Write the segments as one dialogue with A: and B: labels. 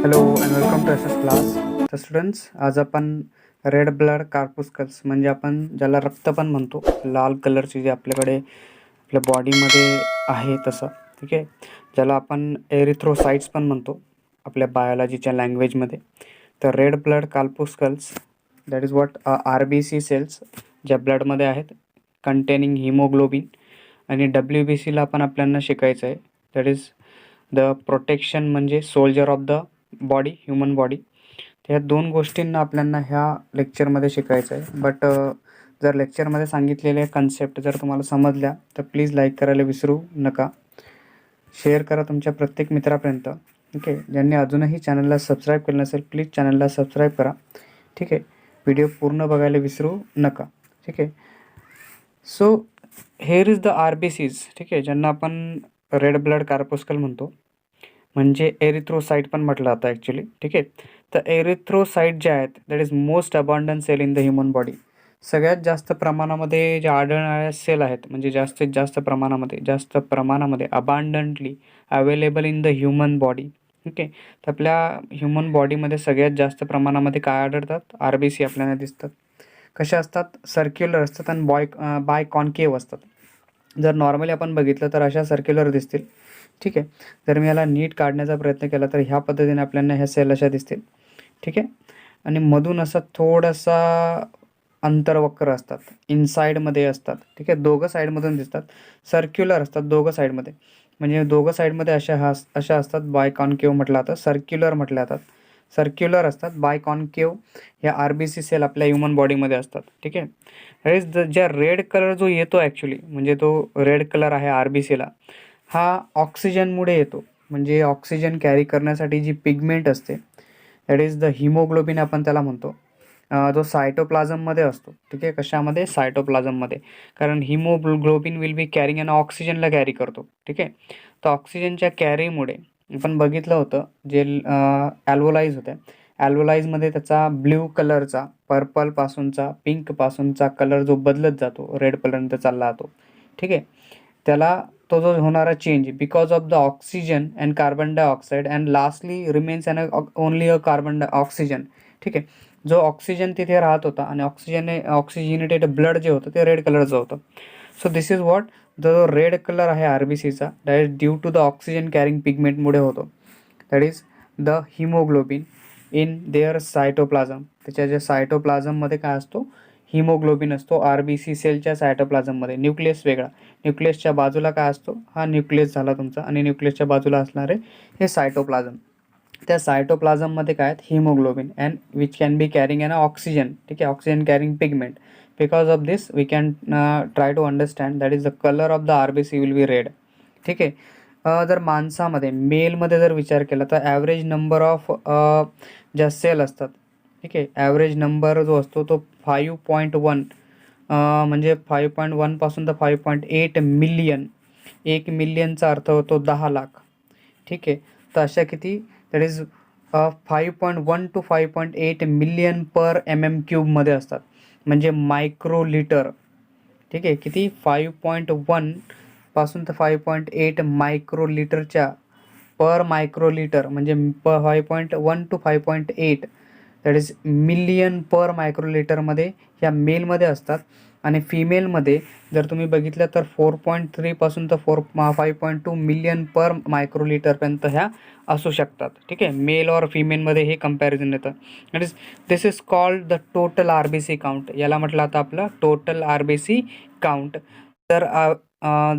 A: Hello and welcome to S S class. तर students, आज आपण रेड ब्लड कार्पुस्कल्स म्हणजे आपण ज्याला रक्त पण म्हणतो, लाल कलरची जे आपल्याकडे आपल्या बॉडीमध्ये आहे तसं, ठीक आहे, ज्याला आपण एरिथ्रोसाइट्स पण म्हणतो आपल्या बायोलॉजीच्या लँग्वेजमध्ये. तर red blood corpuscles that is what RBC cells ज्या ब्लडमध्ये आहेत कंटेनिंग हिमोग्लोबिन, आणि WBCला पण आपल्याला शिकायचं आहे, दॅट इज द प्रोटेक्शन म्हणजे soldier of the body, human body. ह्या दोन गोष्टींना आपल्याला ह्या लेक्चरमध्ये शिकायचं आहे. बट जर लेक्चरमध्ये सांगितलेले कन्सेप्ट जर तुम्हाला समजल्या तर प्लीज लाईक करायला विसरू नका. शेअर करा तुमच्या प्रत्येक मित्रापर्यंत. ठीक आहे, ज्यांनी अजूनही चॅनलला सबस्क्राईब केलं नसेल प्लीज चॅनलला सबस्क्राईब करा. ठीक आहे, व्हिडिओ पूर्ण बघायला विसरू नका. ठीक आहे, so hair is the RBCs, ठीक आहे, ज्यांना आपण रेड ब्लड कार्पुस्कल म्हणतो, म्हणजे एरिथ्रोसाइट पण म्हटलं जातं ॲक्च्युली. ठीक आहे, तर एरिथ्रोसाइट जे आहेत that is most abundant cell in the human body. सगळ्यात जास्त प्रमाणामध्ये जे आढळणाऱ्या सेल आहेत, म्हणजे जास्तीत जास्त प्रमाणामध्ये abundantly available in the human body. ठीक आहे, तर आपल्या ह्युमन बॉडीमध्ये सगळ्यात जास्त प्रमाणामध्ये काय आढळतात? RBC आपल्याला दिसतात. कशा असतात? सर्क्युलर असतात आणि बाय कॉन्केव्ह असतात. जर नॉर्मली आपण बघितलं तर अशा सर्क्युलर दिसतील. ठीक आहे, जर मी याला नीट काढण्याचा प्रयत्न केला तर ह्या पद्धतीने आपल्याला ह्या सेल अशा दिसतील. ठीक आहे, आणि मधून असा थोडासा अंतर्वक्र असतात, इनसाईडमध्ये असतात. ठीक आहे, दोघं साईडमधून दिसतात, सर्क्युलर असतात दोघं साईडमध्ये. म्हणजे दोघं साईडमध्ये अशा असतात, बाय कॉन्केव्ह म्हटलं जातं, सर्क्युलर म्हटलं जातात. सर्क्युलर असतात, बाय कॉन्केव्ह ह्या RBC सेल आपल्या ह्युमन बॉडीमध्ये असतात. ठीक आहे, ज्या रेड कलर जो येतो ॲक्च्युली, म्हणजे तो रेड कलर आहे RBCला, हा ऑक्सिजनमुळे येतो. म्हणजे ऑक्सिजन कॅरी करण्यासाठी जी पिगमेंट असते दॅट इज द हिमोग्लोबिन आपण त्याला म्हणतो, जो सायटोप्लाझममध्ये असतो. ठीक आहे, कशामध्ये? सायटोप्लाझममध्ये. कारण हिमोग्लोबिन विल बी कॅरिंग आणि ऑक्सिजनला कॅरी करतो. ठीक आहे, तर ऑक्सिजनच्या कॅरीमुळे आपण बघितलं होतं जे ॲल्व्होलाईज होत्या, ॲल्व्होलाईजमध्ये त्याचा ब्ल्यू कलरचा, पर्पलपासूनचा पिंकपासूनचा कलर जो बदलत जातो रेडपर्यंत चालला जातो. ठीक आहे, त्याला तो जो होणारा change because of the oxygen and carbon dioxide and lastly remains and only a carbon oxygen. ठीक आहे, जो ऑक्सिजन तिथे राहत होता आणि ऑक्सिजनेटेड ब्लड जे होतं ते रेड कलरचं होतं. सो दिस इज वॉट जो रेड कलर आहे RBCचा that is due to the oxygen carrying पिगमेंटमुळे होतो. That is the haemoglobin in their cytoplasm. त्याच्या ज्या सायटोप्लाझममध्ये काय असतो? हिमोग्लोबिन असतो. RBC सेलच्या सायटोप्लाझममध्ये न्यूक्लियस वेगळा, न्यूक्लियसच्या बाजूला काय असतो? हा न्यूक्लियस झाला तुमचा, आणि न्यूक्लियसच्या बाजूला असणारे हे सायटोप्लाझम. त्या सायटोप्लाझममध्ये काय आहेत? Haemoglobin and which can be carrying an oxygen. ठीक आहे, oxygen carrying pigment. Because of this we can try to understand that is the colour of the RBC will be red. ठीक आहे, जर माणसामध्ये मेलमध्ये जर विचार केला तर ॲव्हरेज नंबर ऑफ ज्या सेल असतात, ठीक आहे, ॲव्हरेज नंबर जो असतो तो 5.1, म्हणजे 5.1 पासून तर 5.8 मिलियन. 1 मिलियनचा अर्थ होतो 10 लाख. ठीक आहे, तर अशा किती? That is 5.1 to 5.8 million per MM³ असतात, म्हणजे मायक्रो लिटर. ठीक आहे, किती? 5.1 पासून तर 5.8 मायक्रो लिटरच्या पर मायक्रो लिटर, म्हणजे 5.1 to 5.8 that is million per micro लिटरमध्ये ह्या मेलमध्ये असतात. आणि फिमेलमध्ये जर तुम्ही बघितलं तर 4.3 पासून तर 5.2 मिलियन पर मायक्रो लिटरपर्यंत ह्या असू शकतात. ठीक आहे, मेल और फिमेलमध्ये हे कंपॅरिझन येतं. That is this is called the total RBC count. याला म्हटलं आता आपलं टोटल RBC काउंट. तर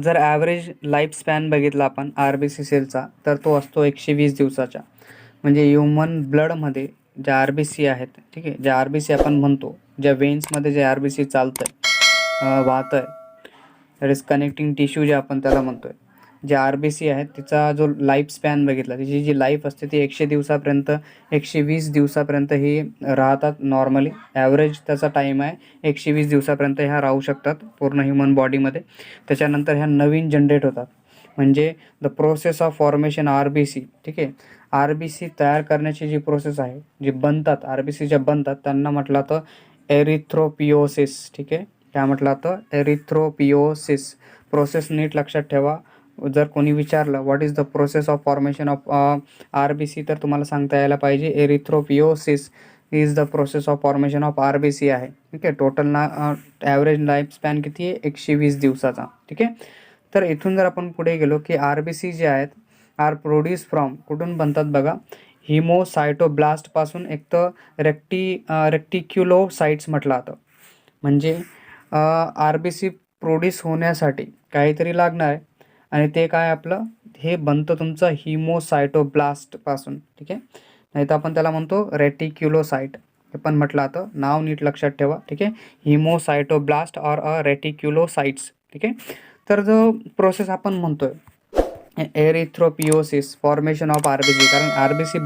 A: जर ॲव्हरेज लाईफ स्पॅन बघितला आपण RBC सेलचा तर तो असतो 120 दिवसाचा. म्हणजे ह्युमन ब्लडमध्ये ज्या RBC आहेत, ठीक आहे, ज्या RBC आपण म्हणतो, ज्या वेन्समध्ये जे RBC चालतं आहे, वाहतं आहे, दॅट इज कनेक्टिंग टिश्यू जे आपण त्याला म्हणतो आहे, जे RBC आहेत तिचा जो लाईफ स्पॅन बघितला, तिची जी लाईफ असते ती 100 दिवसापर्यंत, 120 दिवसापर्यंत ही राहतात नॉर्मली. ॲव्हरेज त्याचा टाईम आहे 120 दिवसापर्यंत ह्या राहू शकतात पूर्ण ह्युमन बॉडीमध्ये. त्याच्यानंतर ह्या नवीन जनरेट होतात. म्हणजे the process of formation RBC. ठीक आहे, RBC तयार करण्याची जी प्रोसेस आहे, जी बनतात RBC ज्या बनतात त्यांना म्हटलं जातं एरिथ्रोपिओसिस. ठीक आहे, काय म्हटलं जातं? एरिथ्रोपिओसिस. प्रोसेस नीट लक्षात ठेवा. जर कोणी विचारलं what is the process of formation of RBC, तर तुम्हाला सांगता यायला पाहिजे erythropoiesis is the process of formation of RBC आहे. ठीक आहे. टोटल ॲव्हरेज लाईफ स्पॅन किती आहे? 120 दिवसाचा. ठीक आहे. तर इथून जर आपण पुढे गेलो की RBC जे आहेत आर प्रोड्यूस फ्रॉम, कुठून बनतात बघा, हिमोसायटोब्लास्टपासून. एक तर रेक्टिक्युलोसाइट्स म्हटलं जातं. म्हणजे RBC प्रोड्यूस होण्यासाठी काहीतरी लागणार आहे आणि ते काय आपलं हे बनतं तुमचं हिमोसायटोब्लास्टपासून. ठीक आहे. नाही तर आपण त्याला म्हणतो रेटिक्युलोसाइट, हे पण म्हटलं जातं. नाव नीट लक्षात ठेवा. ठीक आहे. हिमोसायटोब्लास्ट ऑर रेटिक्युलोसाइट्स. ठीक आहे. तर जो प्रोसेस आपण म्हणतोय एरिथ्रोपिओसिस, फॉर्मेशन ऑफ RBC, कारण RBC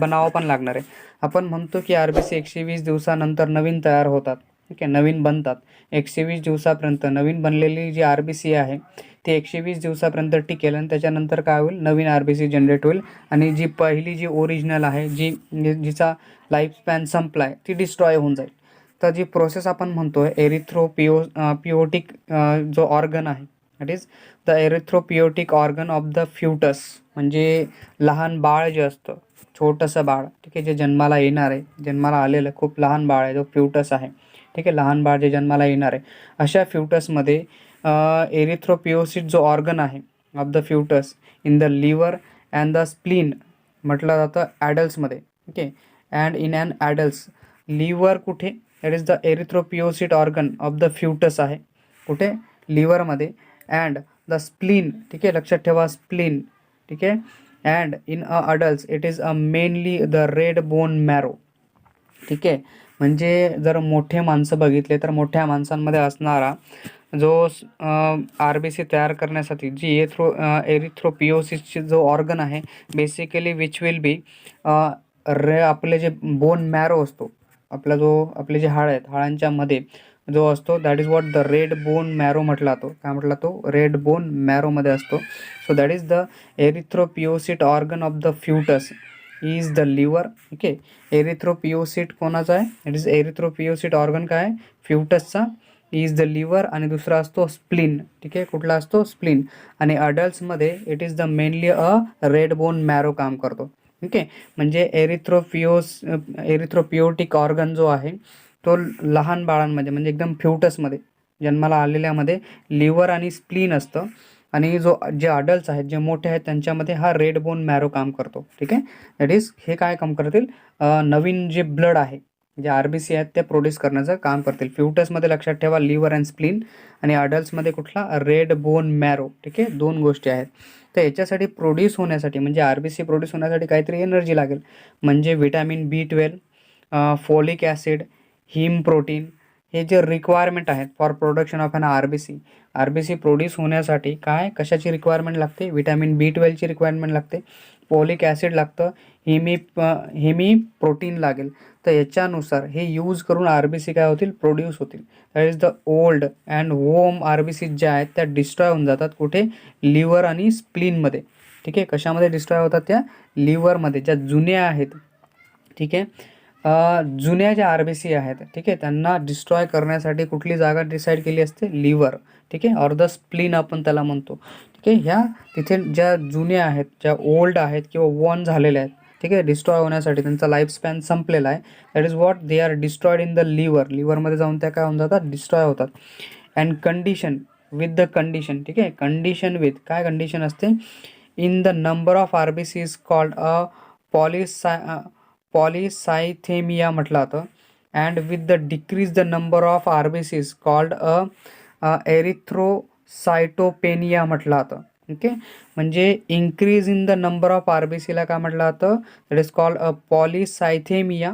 A: बनावं पण लागणार आहे. आपण म्हणतो की RBC 120 दिवसानंतर नवीन तयार होतात. ठीक आहे. नवीन बनतात 120 दिवसापर्यंत. नवीन बनलेली जी RBC आहे ती 120 दिवसापर्यंत टिकेल आणि त्याच्यानंतर काय होईल, नवीन RBC जनरेट होईल आणि जी पहिली जी ओरिजिनल आहे, जिचा लाईफ स्पॅन संपला आहे, ती डिस्ट्रॉय होऊन जाईल. तर जी प्रोसेस आपण म्हणतोय पिओटिक जो ऑर्गन आहे, that is the erythropoietic organ of the foetus, म्हणजे लहान बाळ जे असतं, छोटंसं बाळ. ठीक आहे. जे जन्माला येणार आहे, जन्माला आलेलं खूप लहान बाळ आहे, जो फ्युटस आहे. ठीक आहे. लहान बाळ जे जन्माला येणार आहे, अशा फ्युटसमध्ये एरिथ्रोपिओसिस जो ऑर्गन आहे of the foetus in the liver and the spleen म्हटलं जातं ॲडल्ट्समध्ये. ठीक आहे. And in an adults liver कुठे, that is the erythropoietic organ of the foetus आहे कुठे, लिव्हरमध्ये. अँड द स्प्लीन, ठीक आहे, लक्षात ठेवा स्प्लीन. ठीक आहे. And in adults it is mainly the red bone marrow. ठीक आहे. म्हणजे जर मोठे माणसं बघितले तर मोठ्या माणसांमध्ये असणारा जो RBC तयार करण्यासाठी जी एरिथ्रोपिओसिसची जो ऑर्गन आहे, बेसिकली विच विल बी आपले जे बोन मॅरो असतो, आपले जे हाड आहेत, हाडांच्या मध्ये जो असतो, that is what the red bone marrow म्हटला तो. काय म्हटला तो? रेड बोन मॅरोमध्ये असतो. So that is the erythropoietic organ of the foetus is the liver. ठीक आहे. एरिथ्रोपिओसिट कोणाचा आहे? इट इज एरिथ्रोपिओसिट ऑर्गन काय आहे? फ्युटसचा. Is the liver. आणि दुसरा असतो स्प्लीन. ठीक आहे. कुठला असतो? स्प्लीन. आणि अडल्ट्समध्ये it is the mainly red bone marrow काम करतो. ठीक आहे. म्हणजे एरिथ्रोपिओटिक ऑर्गन जो आहे तो लहान बाळांमध्ये, म्हणजे एकदम फ्युटसमध्ये, जन्माला आलेल्यामध्ये लिव्हर आणि स्प्लीन असतं. आणि जे अडल्ट्स आहेत, जे मोठे आहेत, त्यांच्यामध्ये हा रेड बोन मॅरो काम करतो. ठीक आहे. दॅट इज हे काय काम करतील, नवीन जे ब्लड आहे, जे RBC आहेत ते प्रोड्यूस करण्याचं काम करतील. फ्युटसमध्ये लक्षात ठेवा लिव्हर अँड स्प्लीन, आणि अडल्ट्समध्ये कुठला? Red bone marrow. ठीक आहे. दोन गोष्टी आहेत. तर याच्यासाठी प्रोड्यूस होण्यासाठी, म्हणजे RBC प्रोड्यूस होण्यासाठी काहीतरी एनर्जी लागेल. म्हणजे vitamin B12, folic acid, heme protein, हे जे रिक्वायरमेंट आहेत for production of an RBC produce होण्यासाठी काय, कशाची रिक्वायरमेंट लागते? विटॅमिन B12ची रिक्वायरमेंट लागते, फोलिक ॲसिड लागतं, हिमी प्रोटीन लागेल. तर याच्यानुसार हे यूज करून RBC काय होतील? प्रोड्यूस होतील. That is the old and worn RBC ज्या आहेत त्या डिस्ट्रॉय होऊन जातात. कुठे? लिव्हर आणि स्प्लीनमध्ये. ठीक आहे. कशामध्ये डिस्ट्रॉय होतात? त्या लिव्हरमध्ये. ज्या जुन्या आहेत, ठीक आहे, जुन्या ज्या RBC आहेत, ठीक आहे, त्यांना डिस्ट्रॉय करण्यासाठी कुठली जागा डिसाईड केली असते? लिव्हर. ठीक आहे. ऑर द स्प्लीन आपण त्याला म्हणतो. ठीक आहे. ह्या तिथे ज्या जुन्या आहेत, ज्या ओल्ड आहेत किंवा वॉर्न झालेल्या आहेत, ठीक आहे, डिस्ट्रॉय होण्यासाठी त्यांचा लाईफ स्पॅन संपलेला आहे, that is what they are destroyed in the liver. लिव्हरमध्ये जाऊन त्या काय होऊन जातात? डिस्ट्रॉय होतात. And condition with the condition. ठीक आहे. कंडिशन विथ, काय कंडिशन असते? In the number of RBC is called a polycythemia म्हटलं जातं. And with the decrease the number of RBC is called erythrocytopenia म्हटलं जातं. ओके. म्हणजे increase in the number of RBCला काय म्हटलं जातं? That is called a polycythaemia.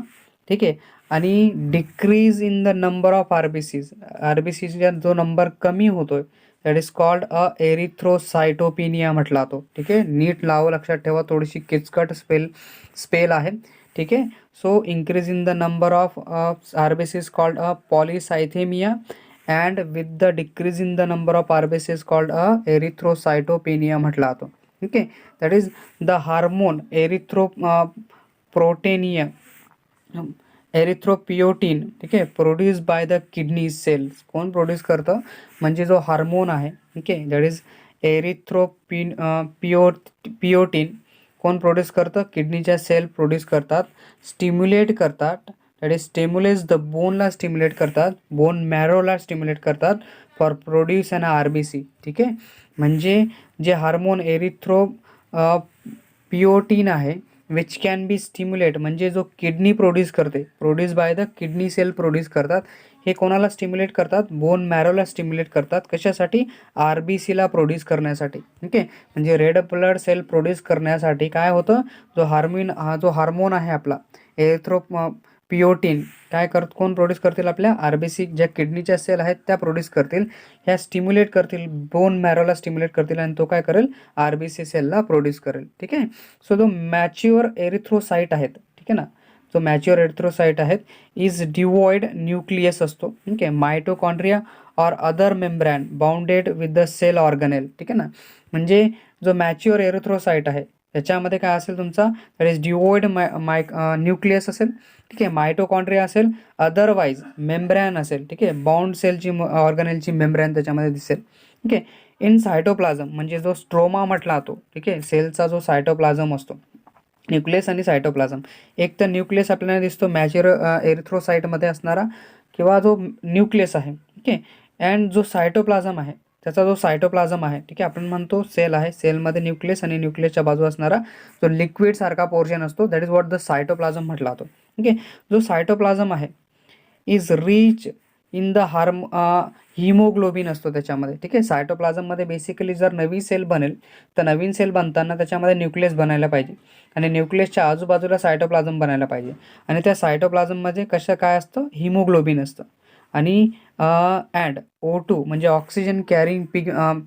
A: ठीक आहे. आणि decrease in the number of RBCचा जो नंबर कमी होतोय, that is called a erythrocytopenia म्हटला जातो. ठीक आहे. नीट लावं, लक्षात ठेवा, थोडीशी किचकट स्पेल आहे. ठीक आहे. So increase in the number of RBC is called a polycythaemia, and with the decrease in the number of RBC is called a erythrocytopenia म्हटला जातो. ठीक आहे. That is the hormone erythropoietin. ठीक आहे. Produce by the kidney cells. कोण produce करतं? म्हणजे जो हार्मोन आहे, ठीक आहे, दॅट इज एरिथ्रोपिन पिओटिन कोण प्रोड्यूस करतं? किडनीच्या सेल प्रोड्यूस करतात, स्टिम्युलेट करतात. दॅट इज स्टिम्युलेट्स द बोनला स्टिम्युलेट करतात, बोन मॅरोला स्टिम्युलेट करतात फॉर प्रोड्यूस अन RBC. ठीक आहे, म्हणजे जे हार्मोन पिओटिन आहे विच कॅन बी स्टिम्युलेट, म्हणजे जो किडनी प्रोड्यूस करते, produce by the kidney cell produce करतात, हे कोणाला स्टिम्युलेट करतात? बोन मॅरोला स्टिम्युलेट करतात. कशासाठी? RBCला प्रोड्यूस करण्यासाठी. ओके, म्हणजे रेड ब्लड सेल प्रोड्यूस करण्यासाठी काय होतं? जो हार्मोन आहे आपला पिओटिन काय कोण प्रोड्यूस करतील? आपल्या RBC ज्या किडनीच्या सेल आहेत त्या प्रोड्यूस करतील, ह्या स्टिम्युलेट करतील, बोन मॅरोला स्टिम्युलेट करतील आणि तो काय करेल? RBC सेलला प्रोड्यूस करेल. ठीक आहे, सो जो मॅच्युअर एरिथ्रोसाइट आहेत, ठीक आहे ना, जो मॅच्युअर एरिथ्रोसाइट आहेत इज डिवॉइड न्यूक्लियस असतो. ठीक आहे, mitochondria or other membrane bounded with the cell organelle. ठीक आहे ना, म्हणजे जो मॅच्युअर एरिथ्रोसाइट आहे त्याच्यामध्ये काय असेल तुमचा? दॅट इज डिवॉइड न्यूक्लियस असेल. ठीक आहे, मायटोकॉन्ड्रिया असेल, अदरवाईज मेम्ब्रॅन असेल. ठीक आहे, बाउंड सेलची ऑर्गनेलची मेम्ब्रॅन त्याच्यामध्ये दिसेल. ठीक आहे, इन सायटोप्लाझम म्हणजे जो स्ट्रोमा म्हटला तो. ठीक आहे, सेलचा जो सायटोप्लाझम असतो, न्यूक्लियस आणि सायटोप्लाझम. एक तर न्यूक्लियस आपल्याला दिसतो मॅच्युअर एरिथ्रोसाइटमध्ये असणारा, किंवा जो न्यूक्लियस आहे. ठीक आहे, अँड जो सायटोप्लाझम आहे त्याचा जो सायटोप्लाझम आहे, ठीक आहे, आपण म्हणतो सेल आहे, सेलमध्ये न्यूक्लियस आणि न्यूक्लियसच्या बाजू असणारा जो लिक्विड सारखा पोर्शन असतो, that is what the cytoplasm म्हटला जातो. ठीक आहे, जो सायटोप्लाझम आहे is rich in the haemoglobin असतो त्याच्यामध्ये. ठीक आहे, सायटोप्लाझममध्ये बेसिकली जर नवी सेल बनेल तर नवीन सेल बनताना त्याच्यामध्ये न्यूक्लियस बनायला पाहिजे आणि न्यूक्लियसच्या आजूबाजूला सायटोप्लाझम बनायला पाहिजे आणि त्या सायटोप्लाझममध्ये काय असतं? हिमोग्लोबिन असतं आणि अँड O2 म्हणजे ऑक्सिजन कॅरिंग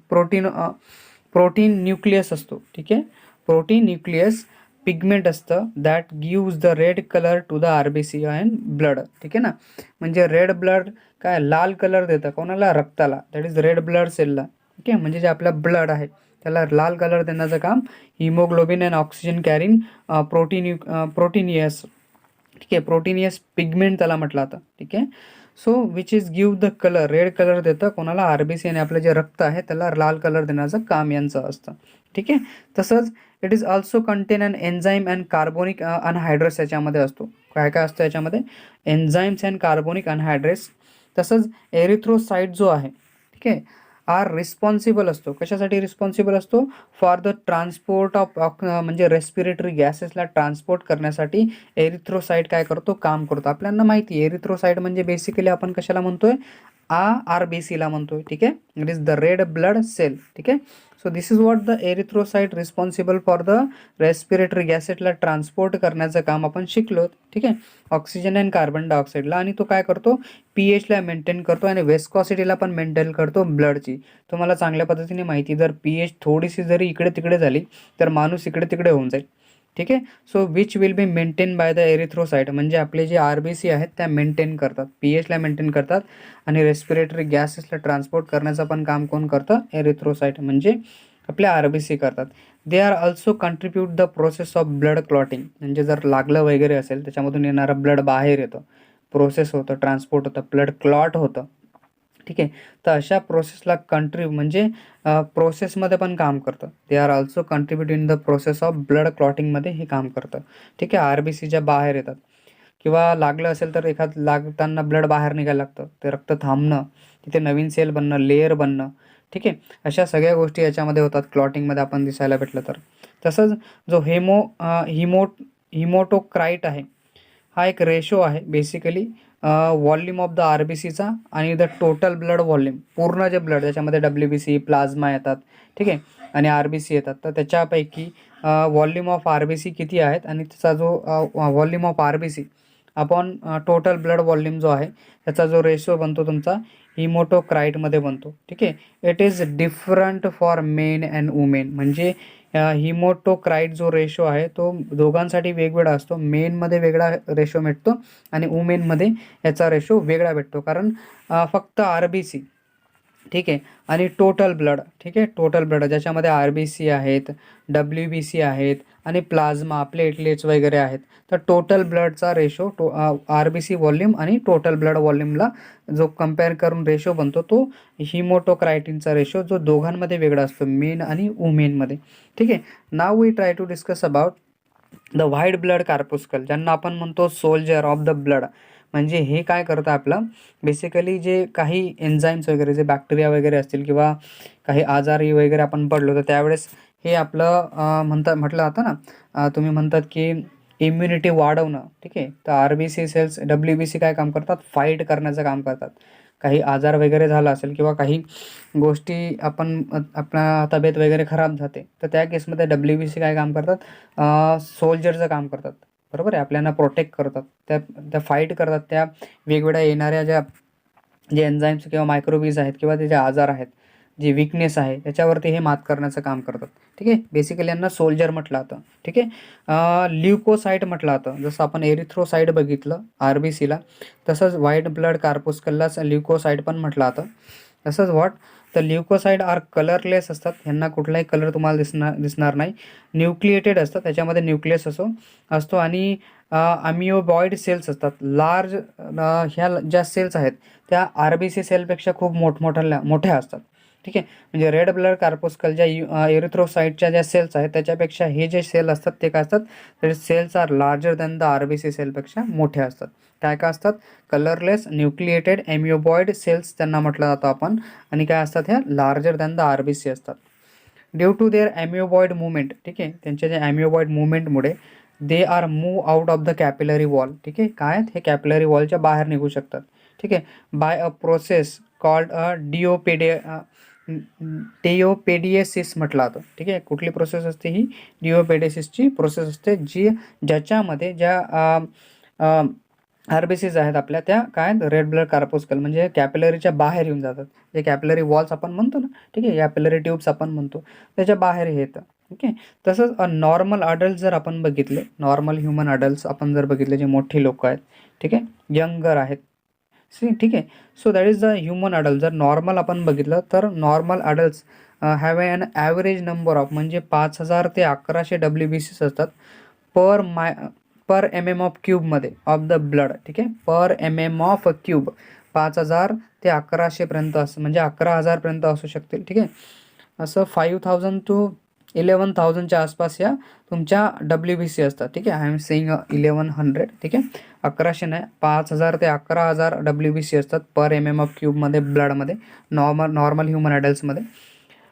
A: प्रोटीन न्यूक्लियस असतो. ठीक आहे, प्रोटीन न्यूक्लियस पिगमेंट असतं that gives the red colour to the RBC and blood. ठीक आहे ना, म्हणजे रेड ब्लड काय लाल कलर देतं कोणाला? रक्ताला. That is red blood सेलला. ठीक आहे, म्हणजे जे आपला ब्लड आहे त्याला लाल कलर देण्याचं काम haemoglobin and oxygen carrying proteinaceous. ठीक आहे, प्रोटीनियस पिगमेंट त्याला म्हटलं जातं. ठीक आहे, so which is give the colour, red colour देतं कोणाला? RBC आणि आपलं जे रक्त आहे त्याला लाल कलर देण्याचं काम यांचं असतं. ठीक आहे, तसंच it is also contain an enzyme and carbonic anhydrase याच्यामध्ये असतो. काय काय असतं याच्यामध्ये? Enzymes and carbonic anhydrase. तसंच एरिथ्रोसाइट जो आहे, ठीक आहे, आर रिस्पॉन्सिबल असतो. कशासाठी रिस्पॉन्सिबल असतो? फॉर द ट्रान्सपोर्ट ऑफ म्हणजे रेस्पिरेटरी गॅसेसला ट्रान्सपोर्ट करण्यासाठी एरिथ्रोसाइट काय करतो? काम करतो. आपल्याला माहिती आहे एरिथ्रोसाइट म्हणजे बेसिकली आपण कशाला म्हणतोय? RBCला म्हणतोय. ठीक आहे, it is the red blood cell. ठीक आहे, so this is what the erythrocyte responsible for the respiratory गॅसेटला ट्रान्सपोर्ट करण्याचं काम आपण शिकलो. ठीक आहे, ऑक्सिजन अँड कार्बन डायऑक्साईडला, आणि तो काय करतो? pHला मेंटेन करतो आणि वेस्कॉसिटीला पण मेंटेन करतो ब्लडची. तुम्हाला चांगल्या पद्धतीने माहिती, जर pH थोडीशी जरी इकडे तिकडे झाली तर माणूस इकडे तिकडे होऊन जाईल. ठीक आहे, so which will be maintain by the erythrocyte, म्हणजे आपले जे RBC आहेत त्या मेंटेन करतात, pHला मेंटेन करतात आणि रेस्पिरेटरी गॅसेसला ट्रान्सपोर्ट करण्याचं पण काम कोण करतं? एरिथ्रोसाइट म्हणजे आपल्या RBC करतात. दे are also contribute the process of blood clotting, म्हणजे जर लागलं वगैरे असेल त्याच्यामधून येणारं ब्लड बाहेर येतं, प्रोसेस होतं, ट्रान्सपोर्ट होतं, ब्लड क्लॉट होतं. ठीक आहे, तर अशा प्रोसेसला म्हणजे प्रोसेसमध्ये पण काम करतं. They are also contribute in the process of blood क्लॉटिंगमध्ये हे काम करतं. ठीक आहे, RBCच्या बाहेर येतात किंवा लागलं असेल तर लागताना ब्लड बाहेर निघायला लागतं, ते रक्त थांबणं, तिथे नवीन सेल बनणं, लेयर बनणं. ठीक आहे, अशा सगळ्या गोष्टी याच्यामध्ये होतात क्लॉटिंगमध्ये आपण दिसायला भेटलं तर. तसंच जो हिमोटोक्राईट आहे हा एक रेशो आहे बेसिकली व्हॉल्यूम ऑफ द RBCचा आणि द टोटल ब्लड व्हॉल्यूम, पूर्ण जे ब्लड त्याच्यामध्ये WBC प्लाझ्मा येतात. ठीक आहे, आणि RBC येतात, तर त्याच्यापैकी व्हॉल्यूम ऑफ RBC किती आहेत आणि त्याचा जो volume of RBC upon total blood volume जो आहे त्याचा जो रेशो बनतो तुमचा हिमोटोक्राईटमध्ये बनतो. ठीक आहे, it is different for men and women, म्हणजे हिमोटोक्राईट जो रेशो आहे तो दोघांसाठी वेगवेगळा असतो. मेनमध्ये वेगळा रेशो भेटतो आणि वुमेनमध्ये याचा रेशो वेगळा भेटतो, कारण फक्त RBC ठीक आहे. आणि टोटल ब्लड, ठीक आहे, टोटल ब्लड ज्याच्यामध्ये RBC आहेत, WBC आहेत आणि प्लाझ्मा, प्लेटलेट्स वगैरे आहेत. तर टोटल ब्लडचा रेशो RBC व्हॉल्यूम आणि टोटल ब्लड व्हॉल्यूमला जो कंपेअर करून रेशो बनतो तो हिमोटोक्रायटिनचा रेशो, जो दोघांमध्ये वेगळा असतो, मेन आणि वुमेनमध्ये. ठीक आहे. Now we try to discuss about the white blood corpuscle, ज्यांना आपण म्हणतो सोल्जर ऑफ द ब्लड. म्हणजे हे काय करतं आपलं, बेसिकली जे काही एन्झाईम्स वगैरे, जे बॅक्टेरिया वगैरे असतील किंवा काही आजारी वगैरे आपण पडलो तर त्यावेळेस हे आपलं म्हटलं जातं ना, तुम्ही म्हणतात की इम्युनिटी वाढवणं. ठीक आहे. तर RBC सेल्स, WBC काय काम करतात, फाईट करण्याचं काम करतात. काही आजार वगैरे झाला असेल किंवा काही गोष्टी आपला तब्येत वगैरे खराब जाते, तर त्या केसमध्ये WBC काय काम करतात, सोल्जरचं काम करतात. बरोबर आहे. आपल्याला प्रोटेक्ट करतात, त्या त्या फाईट करतात, त्या वेगवेगळ्या येणाऱ्या जे एन्झाईम्स किंवा मायक्रोबीज आहेत किंवा ते जे आजार आहेत, जी विकनेस आहे त्याच्यावरती हे मात करण्याचं काम करतात. ठीक आहे. बेसिकली यांना सोल्जर म्हटलं जातं. ठीक आहे. ल्युकोसाईट म्हटलं जातं. जसं आपण एरिथ्रोसाईट बघितलं RBCला, तसंच व्हाईट ब्लड कार्पुस्कललाच ल्युकोसाईट पण म्हटलं जातं. तसंच तर ल्युकोसाईट आर कलरलेस असतात. ह्यांना कुठलाही कलर तुम्हाला दिसणार नाही. न्यूक्लिएटेड असतात, त्याच्यामध्ये न्यूक्लियस असतो आणि अमिओबॉइड सेल्स असतात. लार्ज ह्या ज्या सेल्स आहेत त्या RBC सेलपेक्षा खूप मोठ्या असतात. ठीक आहे. म्हणजे रेड ब्लड कार्पुस्कल ज्या एरिथ्रोसाईटच्या ज्या सेल्स आहेत त्याच्यापेक्षा हे जे सेल असतात ते काय असतात, तर cells are larger than the RBC सेलपेक्षा मोठ्या असतात. काय असतात, कलरलेस, न्यूक्लिएटेड, एमिओबॉइड सेल्स त्यांना म्हटलं जातं आपण. आणि काय असतात, ह्या लार्जर दॅन द RBC असतात. Due to their amoeboid movement, ठीक आहे, त्यांच्या ज्या ॲमिओबॉइड मुवमेंटमुळे they are move out of the capillary wall. ठीक आहे. काय हे कॅपिलरी वॉलच्या बाहेर निघू शकतात. ठीक आहे. बाय अ प्रोसेस कॉल्ड डिओपेडिएसिस म्हटलं जातं. ठीक आहे. कुठली प्रोसेस असते ही, डिओपेडिएसिसची प्रोसेस असते, ज्याच्यामध्ये RBCs आहेत आपल्या, त्या काय रेड ब्लड कार्पुस्कल म्हणजे कॅपिलरीच्या बाहेर येऊन जातात. जे कॅपिलरी वॉल्स आपण म्हणतो ना, ठीक आहे, कॅपिलरी ट्यूब्स आपण म्हणतो, त्याच्या बाहेर हे येतं. ठीक आहे. तसंच नॉर्मल अडल्ट जर आपण बघितले, नॉर्मल ह्युमन अडल्ट्स आपण जर बघितले, जे मोठी लोक आहेत, ठीक आहे, यंगर आहेत, ठीक आहे. So that is the human adult. जर नॉर्मल आपण बघितलं तर normal adults have an average number of, म्हणजे 5,000 ते 1,100 WBCs असतात पर MM ऑफ क्यूबमध्ये ऑफ द ब्लड. ठीक आहे. पर MM ऑफ क्यूब 5,000 ते 1,100पर्यंत असं, म्हणजे 11,000पर्यंत असू शकतील. ठीक आहे. असं 5,000 to 11,000च्या आसपास या तुमच्या WBC असतात. ठीक आहे. I am saying 1,100. ठीक आहे. 1,100 नाही, 5,000 ते 11,000 WBC असतात पर MM ऑफ क्यूबमध्ये, ब्लडमध्ये, नॉर्मल ह्युमन ॲडल्ट्समध्ये.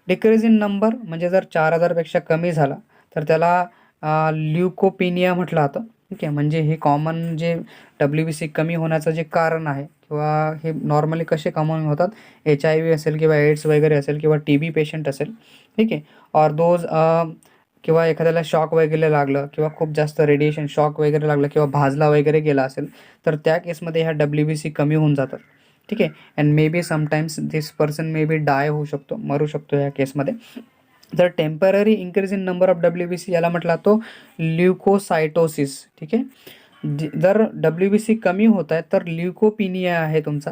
A: डिक्रीज इन नंबर म्हणजे जर 4,000पेक्षा कमी झाला तर त्याला ल्युकोपिनिया म्हटलं जातं. ठीक आहे. म्हणजे हे कॉमन जे WBC कमी होण्याचं जे कारण आहे, किंवा हे नॉर्मली कसे कॉमन होतात, HIV असेल किंवा एड्स वगैरे असेल किंवा TB पेशंट असेल. ठीक आहे. ऑर किंवा एखाद्याला शॉक वगैरे लागलं किंवा खूप जास्त रेडिएशन शॉक वगैरे लागलं किंवा भाजला वगैरे गेला असेल, तर त्या केसमध्ये ह्या WBC कमी होऊन जातात. ठीक आहे. And may be sometimes this person may be die होऊ शकतो, मरू शकतो ह्या केसमध्ये. जर temporary increase in number of WBC, याला म्हटला तो ल्युकोसायटोसिस. ठीक आहे. जर WBC कमी होत आहे तर ल्युकोपिनिया आहे तुमचा.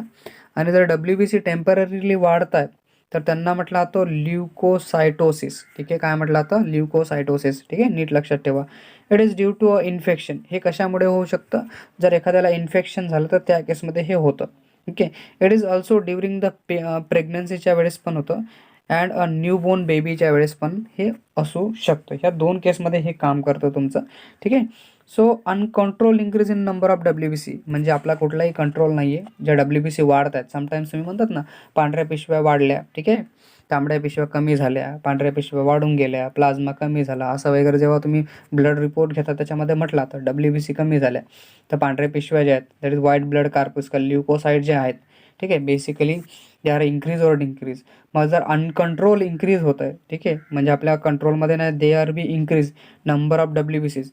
A: आणि जर WBC टेम्पररीली वाढत आहेत तर त्यांना म्हटला तो ल्युकोसायटोसिस. ठीक आहे. काय म्हटलं जातं, ल्युकोसायटोसिस. ठीक आहे. नीट लक्षात ठेवा. It is due to a infection. हे कशामुळे होऊ शकतं, जर एखाद्याला इन्फेक्शन झालं तर त्या केसमध्ये हे होतं. ठीक आहे. It is also during the प्रेग्नन्सीच्या वेळेस पण होतं, अँड अ न्यूबॉर्न बेबीच्या वेळेस पण हे असू शकतं. ह्या 2 केसमध्ये हे काम करतं तुमचं. ठीक आहे. So uncontrol increase in number of WBC म्हणजे आपला कुठलाही कंट्रोल नाही आहे, ज्या WBC वाढत आहेत. समटाईम्स तुम्ही म्हणतात ना, पांढऱ्या पिशव्या वाढल्या, ठीक आहे, तांबड्या पिशव्या कमी झाल्या, पांढऱ्या पिशव्या वाढून गेल्या, प्लाझ्मा कमी झाला, असं वगैरे जेव्हा तुम्ही ब्लड रिपोर्ट घेता त्याच्यामध्ये म्हटलं तर WBC कमी झाल्या, तर पांढऱ्या पिशव्या ज्या आहेत, दॅट इज व्हाईट ब्लड कार्पुस्कल, ल्युकोसाईट जे आहेत, ठीक आहे, basically they are increase or decrease. मग जर अनकंट्रोल इंक्रीज होत आहे, ठीक आहे, म्हणजे आपल्या कंट्रोलमध्ये नाही, they are be increase number of WBCs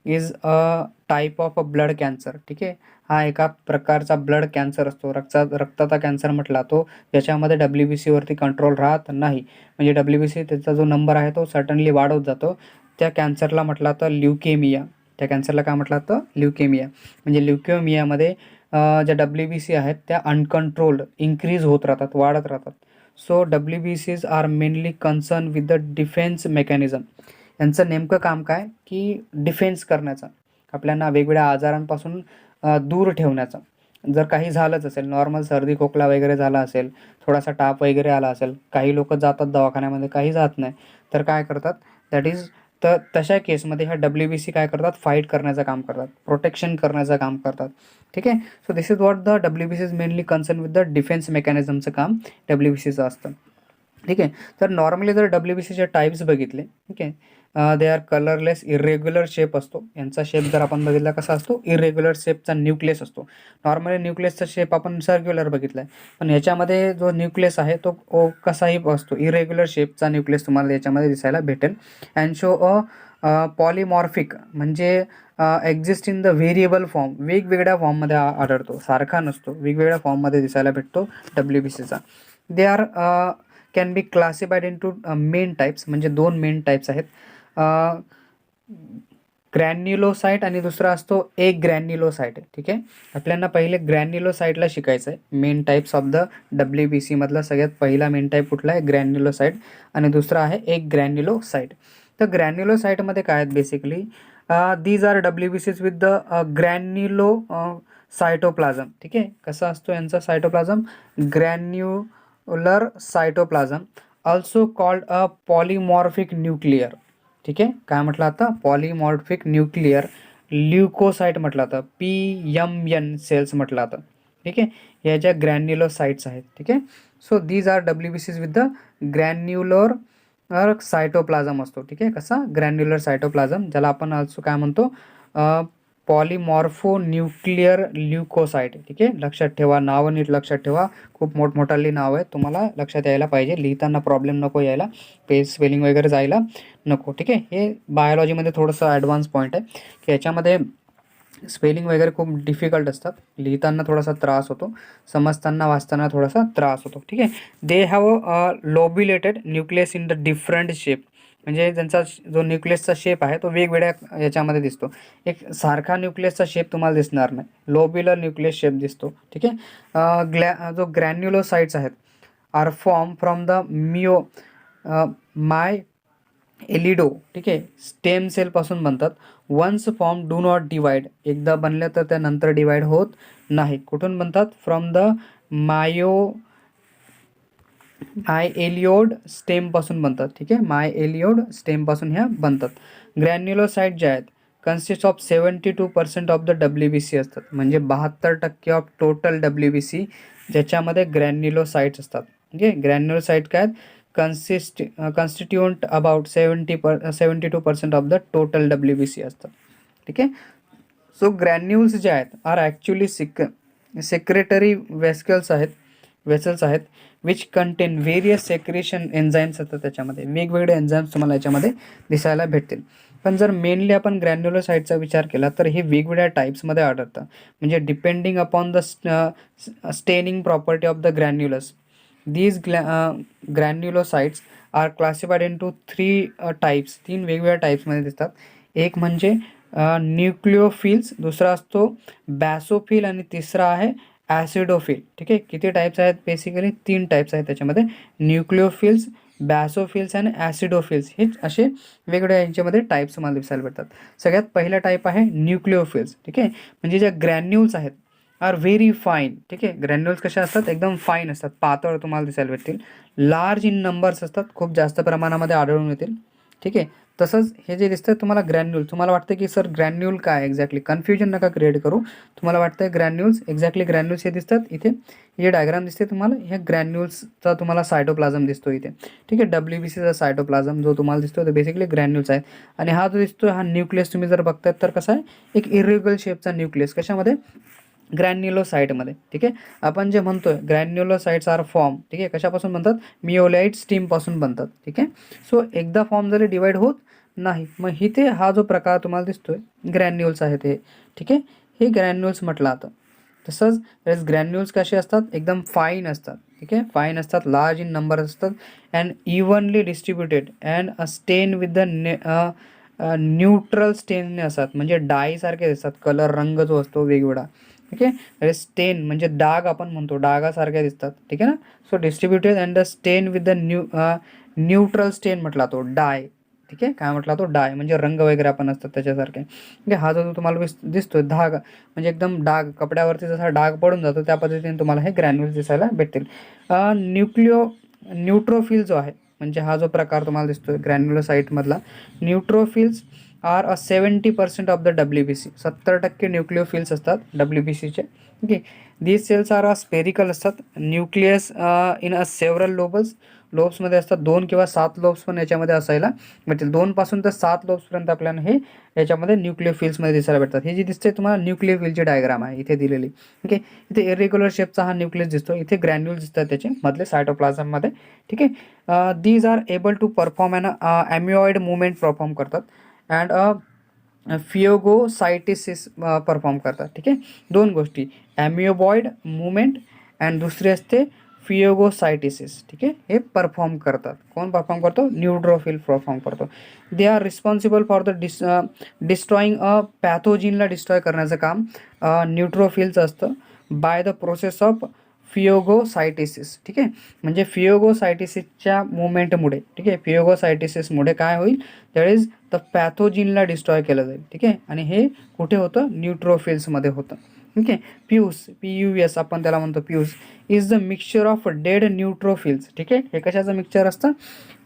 A: is a type of a blood cancer. ठीक आहे. हा एका प्रकारचा ब्लड कॅन्सर असतो, रक्ताचा कॅन्सर म्हटला तो, ज्याच्यामध्ये WBC वरती कंट्रोल राहत नाही. म्हणजे WBC त्याचा जो नंबर आहे तो सडनली वाढवत जातो. त्या कॅन्सरला म्हटलं तर ल्युकेमिया. त्या कॅन्सरला काय म्हटलं तर ल्युकेमिया. म्हणजे ल्युकेमियामध्ये ज्या WBC आहेत त्या अनकंट्रोल्ड इंक्रीज होत राहतात, वाढत राहतात. So WBCs are mainly concern with the defence mechanism. यांचं नेमकं काम काय की डिफेन्स करण्याचं, आपल्याला वेगवेगळ्या आजारांपासून दूर ठेवण्याचं. जर काही झालंच असेल, नॉर्मल सर्दी खोकला वगैरे झाला असेल, थोडासा ताप वगैरे आला असेल, काही लोक जातात दवाखान्यामध्ये, काही जात नाही, तर काय करतात दॅट इज, तर तशा केसमध्ये ह्या WBC काय करतात, फाईट करण्याचं काम करतात, प्रोटेक्शन करण्याचं काम करतात. ठीक आहे. So this is what the WBC is mainly concern with the defence मेकॅनिझमचं काम WBCचं असतं. ठीक आहे. तर नॉर्मली जर WBCचे टाईप्स बघितले, ठीक आहे, they R colourless irregular shape असतो. यांचा शेप जर आपण बघितला कसा असतो, इरेग्युलर शेपचा न्यूक्लियस असतो. नॉर्मली न्यूक्लियसचा शेप आपण सर्क्युलर बघितला आहे, पण याच्यामध्ये जो न्यूक्लियस आहे तो कसाही असतो, इरेग्युलर शेपचा न्यूक्लियस तुम्हाला याच्यामध्ये दिसायला भेटेल. अँड शो पॉलिमॉर्फिक म्हणजे exist in the variable form, वेगवेगळ्या फॉर्ममध्ये आढळतो, सारखा नसतो, वेगवेगळ्या फॉर्ममध्ये दिसायला भेटतो WBCचा. They are can be classified in two main types, म्हणजे 2 मेन टाईप्स आहेत, ग्रॅन्युलोसाइट आणि दुसरा असतो एक ग्रॅन्युलोसाइट. ठीक आहे. आपल्याला पहिले ग्रॅन्युलोसाइटला शिकायचं आहे. Main types of the WBC मधला सगळ्यात पहिला मेन टाईप कुठला आहे, ग्रॅन्युलोसाइट, आणि दुसरा आहे एक ग्रॅन्युलोसाइट. तर ग्रॅन्युलोसाइटमध्ये काय आहेत basically, these are WBCs with the granulo cytoplasm. ठीक आहे. कसा असतो यांचा cytoplasm, granular cytoplasm, also called a polymorphic nuclear. ठीक आहे. काय म्हटलं आता, पॉलिमॉर्फिक न्यूक्लियर ल्युकोसाइट म्हटलं आता, PMN सेल्स म्हटलं आता. ठीक आहे. या ज्या ग्रॅन्युलोसाइट्स आहेत. ठीक आहे. So these are WBCs with the granular cytoplasm असतो. ठीक आहे. कसा, ग्रॅन्युलर सायटोप्लाझम, ज्याला आपण ऑल्सो काय म्हणतो, पॉलिमॉर्फो न्यूक्लियर ल्युकोसाइट. ठीक आहे. लक्षात ठेवा, नावं नीट लक्षात ठेवा, खूप मोठमोठाली नाव आहे, तुम्हाला लक्षात यायला पाहिजे, लिहिताना प्रॉब्लेम नको यायला, पेज स्पेलिंग वगैरे जायला नको. ठीक आहे. हे बायोलॉजीमध्ये थोडंसं ॲडव्हान्स पॉईंट आहे की याच्यामध्ये स्पेलिंग वगैरे खूप डिफिकल्ट असतात, लिहिताना थोडासा त्रास होतो, समजताना वाचताना थोडासा त्रास होतो. ठीक आहे. They have lobulated nucleus in the different shape, म्हणजे त्यांचा जो न्यूक्लियसचा शेप आहे तो वेगवेगळ्या याच्यामध्ये दिसतो, एक सारखा न्यूक्लियसचा शेप तुम्हाला दिसणार नाही, लोब्युलर न्यूक्लियस शेप दिसतो. ठीक आहे. जो ग्रॅन्युलोसाइट्स आहेत are form from the myeloid. ठीक आहे. स्टेम सेलपासून बनतात. Once form do not divide, एकदा बनल्या तर त्यानंतर डिवाइड होत नाही. कुठून बनतात, फ्रॉम द मायएलिओड स्टेमपासून बनतात. ठीक आहे. मायएलिओड स्टेमपासून ह्या बनतात. ग्रॅन्युलोसाइट जे आहेत consist of 72% of the WBC असतात, म्हणजे 72% ऑफ टोटल WBC ज्याच्यामध्ये ग्रॅन्युलोसाइट्स असतात. ठीक आहे. ग्रॅन्युलोसाइट काय constituent about 72% of the total WBC असतात. ठीक आहे. सो ग्रॅन्युल्स जे आहेत आर ॲक्च्युली सेक्रेटरी वेसल्स आहेत which contain various secretion enzymes असतात, त्याच्यामध्ये वेगवेगळे एन्झाईम्स तुम्हाला याच्यामध्ये दिसायला भेटतील. पण जर मेनली आपण ग्रॅन्युलोसाइटचा विचार केला तर हे वेगवेगळ्या टाईप्समध्ये आढळतं, म्हणजे depending upon the staining property of the granules. These granulocytes are classified into 3 types, 3 वेगवेगळ्या टाईप्समध्ये दिसतात. एक म्हणजे न्यूक्लिओफिल्स, दुसरा असतो बॅसोफिल, आणि तिसरा आहे ॲसिडोफिल. ठीक आहे. किती टाईप्स आहेत, बेसिकली 3 टाईप्स आहेत त्याच्यामध्ये, न्यूक्लिओफिल्स, बॅसोफिल्स आणि ॲसिडोफिल्स, हे असे वेगवेगळ्या यांच्यामध्ये टाईप्स मला दिसायला भेटतात. सगळ्यात पहिला टाईप आहे न्यूक्लिओफिल्स. ठीक आहे. म्हणजे ज्या ग्रॅन्युल्स आहेत आर व्हेरी फाईन. ठीक आहे. ग्रॅन्युल्स कशा असतात, एकदम फाईन असतात, पातळ तुम्हाला दिसायला भेटतील, लार्ज इन नंबर्स असतात, खूप जास्त प्रमाणामध्ये आढळून येतील. ठीक आहे. तसंच हे जे दिसतं तुम्हाला ग्रॅन्युल, तुम्हाला वाटतं की सर ग्रॅन्युल काय एक्झॅक्टली, कन्फ्युजन नका क्रिएट करू. तुम्हाला वाटतं ग्रॅन्युल्स, एक्झॅक्टली ग्रॅन्युल्स हे दिसतात इथे, हे डायग्राम दिसते तुम्हाला, ह्या ग्रॅन्युल्सचा तुम्हाला सायटोप्लाझम दिसतो इथे. ठीक आहे. WBCचा सायटोप्लाझम जो तुम्हाला दिसतो तो बेसिकली ग्रॅन्युल्स आहेत, आणि हा जो दिसतो हा न्यूक्लियस तुम्ही जर बघतायत तर कसा आहे, एक इरेग्युलर शेपचा न्यूक्लियस, कशामध्ये, ग्रॅन्युलोसाइटमध्ये. ठीक आहे. आपण जे म्हणतोय ग्रॅन्युलोसाइट्स आर फॉर्म, ठीक आहे, कशापासून बनतात, मिओलाइट स्टीमपासून बनतात. ठीक आहे. सो एकदा फॉर्म झाले डिवाइड होत नाही, मग इथे हा जो प्रकार तुम्हाला दिसतोय ग्रॅन्युल्स आहेत हे. ठीक आहे. हे ग्रॅन्युल्स म्हटलं आता. तसंच ग्रॅन्युल्स कसे असतात, एकदम फाईन असतात. ठीक आहे. फाईन असतात, लार्ज इन नंबर असतात, अँड इव्हनली डिस्ट्रीब्युटेड, अँड स्टेन विथ द न्यूट्रल स्टेन असतात, म्हणजे डायसारखे असतात, कलर रंग जो असतो वेगवेगळा ठीक आहे. स्टेन म्हणजे डाग आपण म्हणतो, डागासारख्या दिसतात. ठीक आहे ना. So distributed and the stain with the neutral स्टेन म्हटला तो डाय. ठीक आहे. काय म्हटला तो डाय म्हणजे रंग वगैरे आपण असतात त्याच्यासारखे. म्हणजे हा जो तुम्हाला दिसतोय डाग म्हणजे एकदम डाग कपड्यावरती जसा डाग पडून जातो त्या पद्धतीने तुम्हाला हे ग्रॅन्युल्स दिसायला भेटतील. न्यूट्रोफिल जो आहे म्हणजे हा जो प्रकार तुम्हाला दिसतोय ग्रॅन्युलोसाइटमधला, neutrophils are a 70% of the WBC. 70% neutrophils असतात WBCचे. Okay. These cells are spherical असतात. न्यूक्लियस इन अ सेव्हरल लोब्समध्ये असतात. 2 किंवा 7 लोब्स पण याच्यामध्ये असायला भेटतील. 2 पासून तर 7 लोब्सपर्यंत आपल्याला हे याच्यामध्ये न्यूक्लिओफिल्समध्ये दिसायला भेटतात. हे जी दिसते तुम्हाला न्यूक्लिओफिलची डायग्राम आहे इथे दिलेली. ओके. इथे इरेग्युलर शेपचा हा न्यूक्लियस दिसतो. इथे ग्रॅन्युल्स दिसतात त्याचे मधले सायटोप्लाझममध्ये. ठीक आहे. These are able to perform an amoeboid movement perform करतात अँड फिओगोसायटिसिस परफॉर्म करतात. ठीक आहे. 2 गोष्टी, ॲम्युबॉइड मुवमेंट अँड दुसरी असते फिओगोसायटिसिस. ठीक आहे. हे परफॉर्म करतात. कोण परफॉर्म करतो? न्यूट्रोफिल परफॉर्म करतो. They are responsible for the destroying a पॅथोजिनला डिस्ट्रॉय करण्याचं काम न्यूट्रोफिलचं असतं by the process of phagocytosis. ठीक आहे. म्हणजे फिओगोसायटिसिसच्या मुवमेंटमुळे, ठीक आहे, फिओगोसायटिसिसमुळे काय होईल, दॅट इज द पॅथोजिनला डिस्ट्रॉय केलं जाईल. ठीक आहे. आणि हे कुठे होतं? न्यूट्रोफिल्समध्ये होतं. ठीक आहे. प्यूस, PUS आपण त्याला म्हणतो, pus is the mixture of dead neutrophils. ठीक आहे. हे कशाचं मिक्सचर असतं?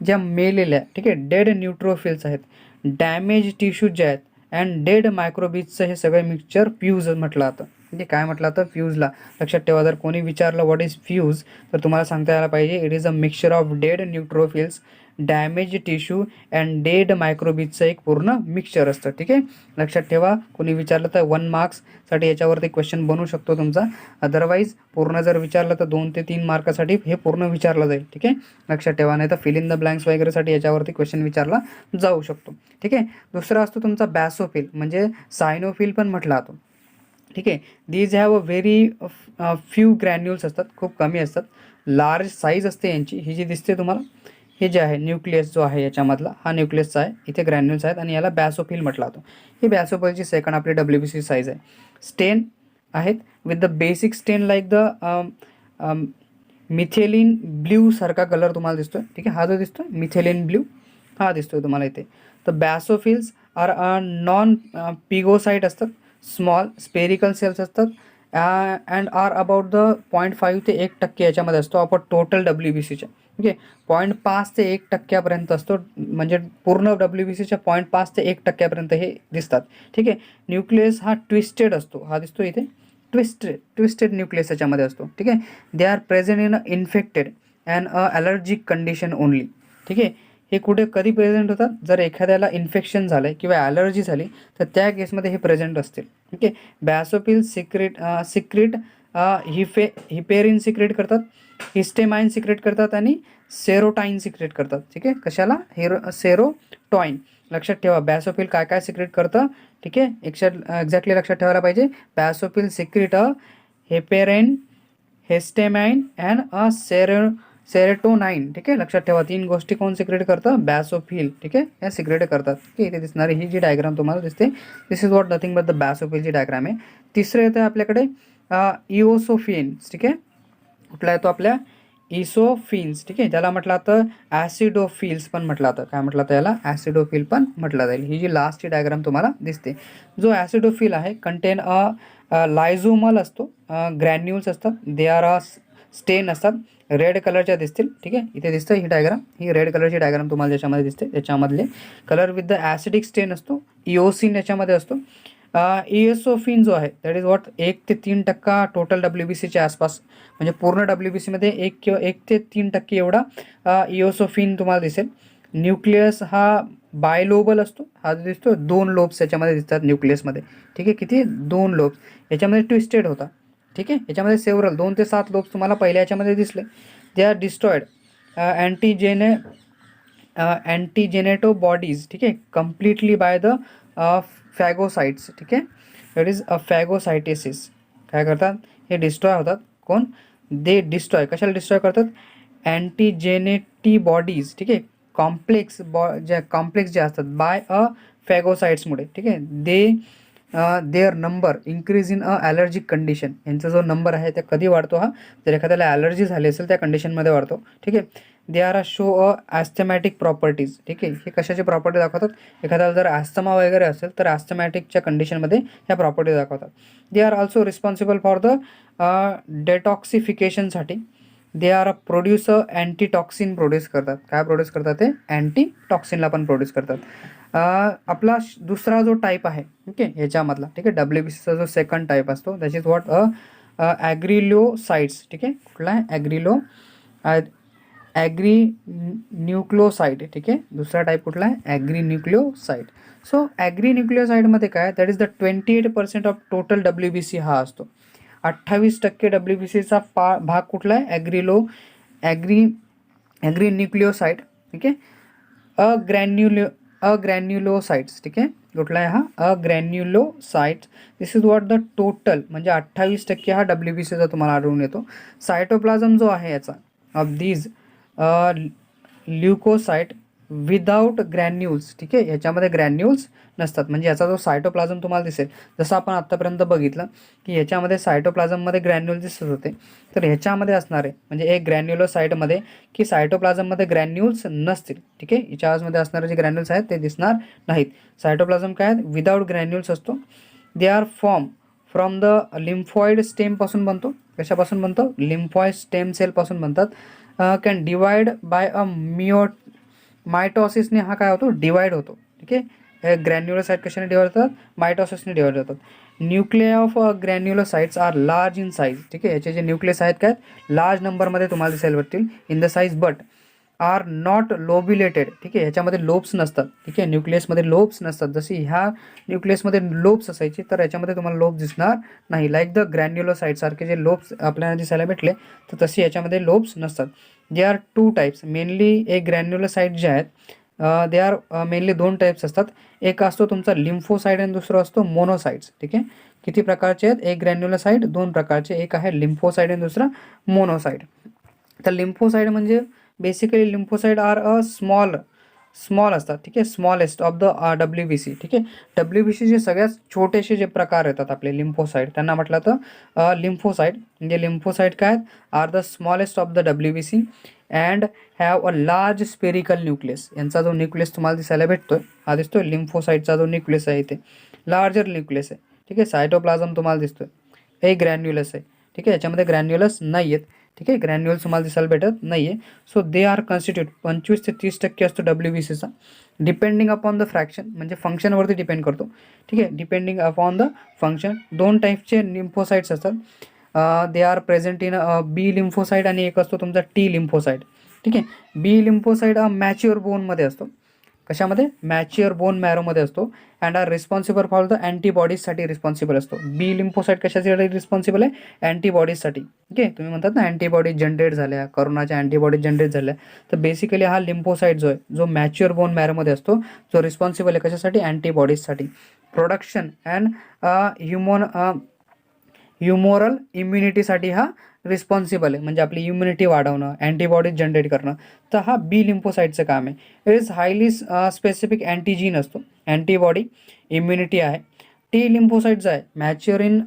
A: ज्या मेलेल्या, ठीक आहे, डेड न्यूट्रोफिल्स आहेत, डॅमेज टिश्यूज जे आहेत अँड डेड मायक्रोबीजचं हे सगळं मिक्सचर फ्यूज म्हटलं जातं. म्हणजे काय म्हटलं जातं? फ्यूजला. लक्षात ठेवा, जर कोणी विचारलं व्हॉट इज फ्यूज तर तुम्हाला सांगता यायला पाहिजे it is a mixture of dead neutrophils, damage tissue and dead मायक्रोबीजचं एक पूर्ण मिक्सचर असतं. ठीक आहे. लक्षात ठेवा, कोणी विचारलं तर 1 मार्क्ससाठी याच्यावरती क्वेश्चन बनू शकतो तुमचा. अदरवाईज पूर्ण जर विचारलं तर 2 ते 3 मार्कासाठी हे पूर्ण विचारलं जाईल. ठीक आहे. लक्षात ठेवा, नाही तर फिल इन द ब्लँक्स वगैरेसाठी याच्यावरती क्वेश्चन विचारला जाऊ शकतो. ठीक आहे. दुसरा असतो तुमचा बॅसोफिल म्हणजे सायनोफिल पण म्हटला जातो. ठीक आहे. These have a very few granules असतात, खूप कमी असतात. लार्ज साईज असते यांची. ही जी दिसते तुम्हाला, हे जे आहे न्यूक्लियस जो आहे याच्यामधला हा न्यूक्लियसचा आहे. इथे ग्रॅन्युल्स आहेत आणि याला बॅसोफिल म्हटलं जातं. ही बॅसोफिलची सेकंड आपली WBC साईज आहे. स्टेन आहेत विथ द बेसिक स्टेन लाईक द मिथेलिन ब्ल्यू सारखा कलर तुम्हाला दिसतोय. ठीक आहे. हा जो दिसतोय मिथेलिन ब्ल्यू हा दिसतोय तुम्हाला इथे. तर बॅसोफिल्स आर नॉन पिगोसाइट असतात, स्मॉल स्पेरिकल सेल्स असतात अँड आर अबाउट द 0.5 ते 1% याच्यामध्ये असतो आपण टोटल WBCच्या. ओके. 0.5 ते 1% असतो, म्हणजे पूर्ण WBCच्या 0.5 ते 1% हे दिसतात. ठीक आहे. न्यूक्लियस हा ट्विस्टेड असतो. हा दिसतो इथे ट्विस्टेड न्यूक्लियस याच्यामध्ये असतो. ठीक आहे. They are present in infected and allergic condition only. ठीक आहे. हे कुठे कधी प्रेझेंट होतात? जर एखाद्याला इन्फेक्शन झालं किंवा ॲलर्जी झाली तर त्या केसमध्ये हे प्रेझेंट असतील. ठीक आहे. बॅसोफिल सिक्रेट हिपेरिन सिक्रेट करतात, हिस्टेमाइन सिक्रेट करतात आणि सेरोटाईन सिक्रेट करतात. ठीक आहे. कशाला? सेरोटॉईन. लक्षात ठेवा, बॅसोफिल काय काय सिक्रेट करतं. ठीक आहे. एक्झॅक्टली लक्षात ठेवायला पाहिजे. बॅसोफिल secret heparin, histamine and serotonin. ठीक आहे. लक्षात ठेवा, 3 गोष्टी कोण सिक्रेट करतं? बॅसोफिल. ठीक आहे. या सिक्रेट करतात. ठीक आहे. इथे दिसणारी ही जी डायग्राम तुम्हाला दिसते, this is what nothing but the बॅसोफिलची डायग्राम आहे. तिसरं येतं आपल्याकडे इओसोफिन्स. ठीक आहे. कुठला येतो आपल्या? इसोफिन्स. ठीक आहे. ज्याला म्हटलं जातं ॲसिडोफिल्स पण म्हटलं जातं. काय म्हटलं जातं याला? ॲसिडोफिल पण म्हटलं जाईल. ही जी लास्टची डायग्राम तुम्हाला दिसते, जो ॲसिडोफिल आहे कंटेन लायझोमल असतो, ग्रॅन्युल्स असतात, दे आर स्टेन असतात, रेड कलरच्या दिसतील. ठीक आहे. इथे दिसतं ही डायग्राम, ही रेड कलरची डायग्राम तुम्हाला ज्याच्यामध्ये दिसते त्याच्यामधले कलर विथ द ॲसिडिक स्टेन असतो. इओसिन याच्यामध्ये असतो. इएसोफिन जो आहे दॅट इज वॉट 1 ते 3% टोटल WBCच्या आसपास, म्हणजे पूर्ण WBCमध्ये 1 ते 3% एवढा इओसोफिन तुम्हाला दिसेल. न्यूक्लियस हा बायलोबल असतो. हा जो दिसतो 2 लोब्स याच्यामध्ये दिसतात न्यूक्लियसमध्ये. ठीक आहे. किती? 2 लोब्स. याच्यामध्ये ट्विस्टेड होता. ठीक आहे. याच्यामध्ये सेव्हरल 2 ते 7 लोब्स तुम्हाला पहिल्या याच्यामध्ये दिसले. They are destroyed antigen anti bodies. ठीक आहे. Completely by the phagocytes. ठीक आहे. That is phagocytosis. काय करतात? हे डिस्ट्रॉय होतात. कोण? दे डिस्ट्रॉय. कशाला डिस्ट्रॉय करतात? Antigen anti bodies. ठीक आहे. कॉम्प्लेक्स जे असतात बाय फॅगोसाइट्समुळे. ठीक आहे. They their number increase in a allergic condition. यांचा जो नंबर आहे ते कधी वाढतो हा, जर एखाद्याला ॲलर्जी झाली असेल त्या कंडिशनमध्ये वाढतो. ठीक आहे. They are show a asthmatic properties. ठीक आहे. हे कशाची प्रॉपर्टी दाखवतात, एखाद्याला जर ॲस्थमा वगैरे असेल तर ॲस्थमॅटिकच्या कंडिशनमध्ये ह्या प्रॉपर्टी दाखवतात. They are also responsible for the डेटॉक्सिफिकेशनसाठी. They are produce antitoxin produce करतात. काय प्रोड्यूस करतात ते, अँटीटॉक्सिनला पण प्रोड्यूस करतात. आपला दुसरा जो टाईप आहे, ओके, ह्याच्यामधला, ठीक आहे, WBCचा जो सेकंड टाईप असतो दॅट इज व्हॉट ॲग्रिलोसाइड्स. ठीक आहे. कुठला आहे, ॲग्रीन्यूक्लिओसाइड. ठीक आहे. दुसरा टाईप कुठला आहे, ॲग्रीन्यूक्लिओसाइड. सो ॲग्रीन्यूक्लिओसाइडमध्ये काय, that is the 28% of total WBC हा असतो. 28% WBCचा भाग कुठला आहे, ॲग्रीन्यूक्लिओसाइड. ठीक आहे. अग्रॅन्युलोसाइड्स. ठीक आहे. कुठला आहे हा, अग्रॅन्युलोसाइड्स. दिस इज व्हॉट द टोटल, म्हणजे 28% हा WBCचा तुम्हाला आढळून येतो. सायटोप्लाझम जो आहे याचा ऑफ दीज ल्युकोसाइट विदाउट ग्रॅन्युल्स. ठीक आहे. ह्याच्यामध्ये ग्रॅन्युल्स नसतात, म्हणजे याचा जो सायटोप्लाझम तुम्हाला दिसेल, जसं आपण आत्तापर्यंत बघितलं की ह्याच्यामध्ये सायटोप्लाझममध्ये ग्रॅन्युल दिसत होते, तर ह्याच्यामध्ये असणार आहे म्हणजे एक ग्रॅन्युलोसाइटमध्ये की सायटोप्लाझममध्ये ग्रॅन्युल्स नसतील. ठीक आहे. याच्या आवाजमध्ये असणारे जे ग्रॅन्युल्स आहेत ते दिसणार नाहीत. सायटोप्लाझम काय आहेत, विदाउट ग्रॅन्युल्स असतो. They are form from the lymphoid स्टेमपासून बनतो. कशापासून बनतो, लिम्फॉइड स्टेम सेलपासून बनतात. कॅन डिवाइड बाय अ मायटॉसिसने हा काय होतो, डिवाइड होतो. ठीक आहे. ग्रॅन्युलोसाइट कशाने डिवाइड होतात, मायटॉसिसने डिवाइड होतात. Nuclei of granulocytes are large in size. ठीक आहे. याचे जे न्यूक्लियस आहेत काय, लार्ज नंबरमध्ये तुम्हाला दिसायला भेटतील in the size, but are not lobulated. ठीक आहे. ह्याच्यामध्ये लोब्स नसतात. ठीक आहे. न्यूक्लियसमध्ये लोब्स नसतात. जशी ह्या न्यूक्लियसमध्ये लोब्स असायचे तर याच्यामध्ये तुम्हाला लोब्स दिसणार नाही. लाईक द ग्रॅन्युलोसाइटसारखे जे लोब्स आपल्याला दिसायला भेटले तर तशी याच्यामध्ये लोब्स नसतात. They are two types mainly. एक ग्रॅन्युलोसाइट जे आहेत दे आर मेनली दोन टाईप्स असतात. एक असतो तुमचा लिम्फोसाइड आणि दुसरा असतो मोनोसाइड्स. ठीक आहे. किती प्रकारचे आहेत, एक ग्रॅन्युलोसाइड दोन प्रकारचे, एक आहे लिम्फोसाइड आणि दुसरा मोनोसाइड. तर लिम्फोसाइड म्हणजे basically lymphocyte are a small असतात. ठीक आहे. Smallest of the WBC. ठीक आहे. WBCचे सगळ्यात छोटेसे जे प्रकार येतात आपले लिम्फोसाइड त्यांना म्हटलं तर लिम्फोसाइड. म्हणजे लिम्फोसाइड काय आहेत, are the smallest of the WBC and have a large spherical nucleus. यांचा जो न्यूक्लियस तुम्हाला दिसायला भेटतोय हा दिसतोय लिम्फोसाइडचा जो न्यूक्लियस आहे इथे लार्जर न्यूक्लियस आहे. ठीक आहे. सायटोप्लाझम तुम्हाला दिसतोय हे ग्रॅन्युलस आहे. ठीक आहे. याच्यामध्ये ग्रॅन्युलस नाही आहेत. ठीक आहे. ग्रॅन्युअल्स तुम्हाला दिसायला भेटत नाही आहे. सो दे आर कन्स्टिट्यूट 25 ते 30% असतो WBCचा. डिपेंडिंग अपॉन द फ्रॅक्शन, म्हणजे फंक्शनवरती डिपेंड करतो. ठीक आहे. Depending upon the function. दोन टाईपचे लिम्फोसाइट्स असतात. They are present in B lymphocyte आणि एक असतो तुमचा T लिम्फोसाइड. ठीक आहे. B लिम्फोसाइड हा मॅच्युअर बोनमध्ये असतो. कशामध्ये, मॅच्युअर बोन मॅरोमध्ये असतो. And are responsible for the अँटीबॉडीजसाठी रिस्पॉन्सिबल असतो. B लिम्फोसाइट कशासाठी रिस्पॉन्सिबल आहे, अँटीबॉडीजसाठी. ओके. तुम्ही म्हणतात ना अँटीबॉडीज जनरेट झाल्या, कोरोनाच्या अँटीबॉडीज जनरेट झाल्या, तर बेसिकली हा लिम्फोसाइट जो आहे जो मॅच्युअर बोन मॅरोमध्ये असतो जो रिस्पॉन्सिबल आहे कशासाठी, अँटीबॉडीजसाठी. प्रोडक्शन अँड ह्युमोरल इम्युनिटीसाठी हा रिस्पॉन्सिबल आहे, म्हणजे आपली इम्युनिटी वाढवणं, अँटीबॉडीज जनरेट करणं. तर हा B लिम्फोसाइटचं काम आहे. It is highly specific antigen असतो, अँटीबॉडी इम्युनिटी आहे. T लिम्फोसाइट जो आहे मॅच्युअर इन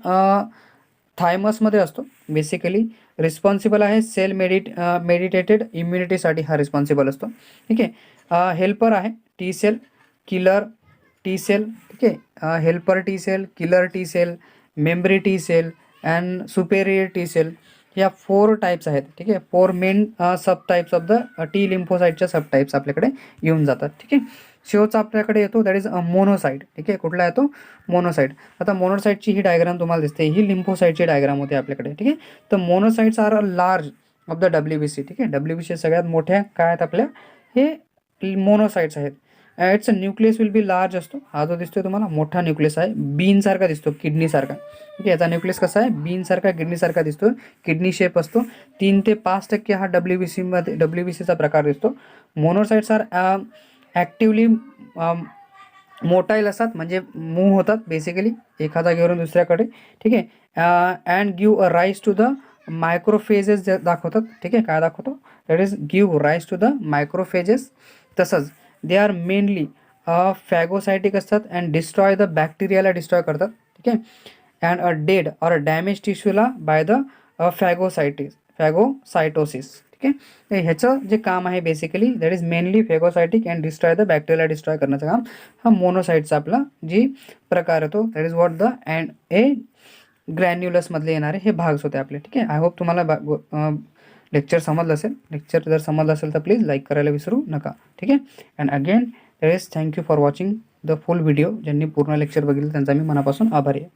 A: थायमसमध्ये असतो. बेसिकली रिस्पॉन्सिबल आहे सेल मेडिटेटेड इम्युनिटीसाठी हा रिस्पॉन्सिबल असतो. ठीक आहे. हेल्पर आहे T cell, killer T cell. ठीक आहे. Helper T cell, killer T cell, memory T cell and superior T cell. या 4 टाईप्स आहेत. ठीक आहे. 4 main sub types of the T लिम्फोसाइटच्या सब टाईप्स आपल्याकडे येऊन जातात. ठीक आहे. शेवटचा आपल्याकडे येतो दॅट इज मोनोसाइड. ठीक आहे. कुठला येतो, मोनोसाइड. आता मोनोसाइडची ही डायग्राम तुम्हाला दिसते, ही लिम्फोसाइडची डायग्राम होते आपल्याकडे. ठीक आहे. तर monocytes are a large of the WBC. ठीक आहे. WBC सगळ्यात मोठ्या काय आहेत आपल्या, हे मोनोसाइड्स आहेत. It's nucleus will be large असतो. हा जो दिसतोय तुम्हाला मोठा न्यूक्लियस आहे, बीनसारखा दिसतो, किडनीसारखा. ठीक आहे. याचा न्यूक्लियस कसा आहे, बीनसारखा, किडनीसारखा दिसतो, किडनी शेप असतो. 3 ते 5% हा WBCचा प्रकार दिसतो. मोनोसाइट्स आर ॲक्टिवली मोटाईल असतात, म्हणजे मूव्ह होतात बेसिकली एका जागेवरून दुसऱ्याकडे. ठीक आहे. And give a rise to the macrophages दाखवतात. ठीक आहे. काय दाखवतो, that is give rise to the macrophages. तसंच दे आर मेनली फॅगोसायटिक असतात अँड डिस्ट्रॉय द बॅक्टेरियाला डिस्ट्रॉय करतात. ठीक आहे. And a dead or damage टिश्यूला बाय द फॅगोसायटोसिस. ठीक आहे. तर ह्याचं जे काम आहे basically that is mainly phagocytic and destroy the bacteria destroy करण्याचं काम हा मोनोसाईटचा आपला जी प्रकार येतो that is what the and a ग्रॅन्युलसमधले येणारे हे भाग्स होते आपले. ठीक आहे. आय होप तुम्हाला लेक्चर समजलं असेल. लेक्चर जर समजलं असेल तर प्लीज लाईक करायला विसरू नका. ठीक आहे. And again that is thank you for watching the full video. ज्यांनी पूर्ण लेक्चर बघितलं त्यांचा मी मनापासून आभारी आहे.